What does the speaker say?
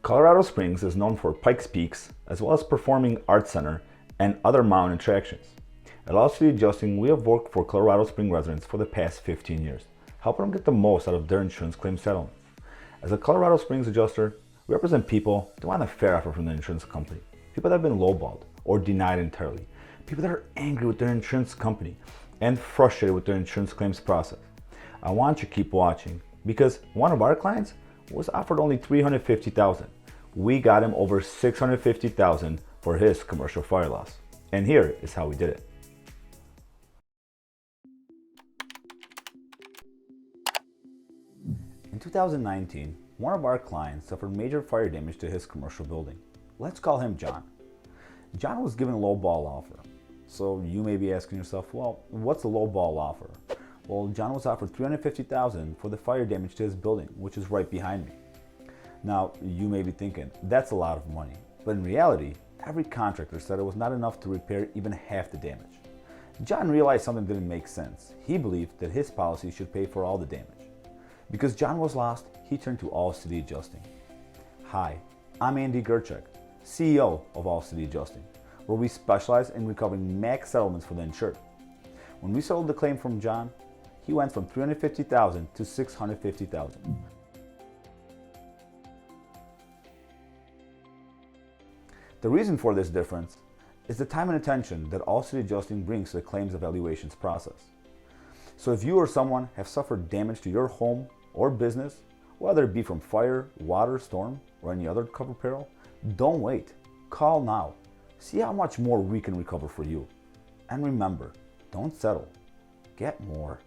Colorado Springs is known for Pikes Peaks, as well as performing arts center and other mountain attractions. At All City Adjusting, we have worked for Colorado Springs residents for the past 15 years, helping them get the most out of their insurance claim settlements. As a Colorado Springs adjuster, we represent people that want a fair offer from the insurance company, people that have been lowballed or denied entirely, people that are angry with their insurance company and frustrated with their insurance claims process. I want you to keep watching because one of our clients was offered only $350,000. We got him over $650,000 for his commercial fire loss. And here is how we did it. In 2019, one of our clients suffered major fire damage to his commercial building. Let's call him John. John was given a low ball offer. So you may be asking yourself, well, what's a low ball offer? Well, John was offered $350,000 for the fire damage to his building, which is right behind me. Now, you may be thinking, that's a lot of money. But in reality, every contractor said it was not enough to repair even half the damage. John realized something didn't make sense. He believed that his policy should pay for all the damage. Because John was lost, he turned to All City Adjusting. Hi, I'm Andy Gerchek, CEO of All City Adjusting, where we specialize in recovering max settlements for the insured. When we settled the claim from John, he went from $350,000 to $650,000. The reason for this difference is the time and attention that All City Adjusting brings to the claims evaluations process. So if you or someone have suffered damage to your home or business, whether it be from fire, water, storm, or any other covered peril, don't wait. Call now. See how much more we can recover for you. And remember, don't settle. Get more.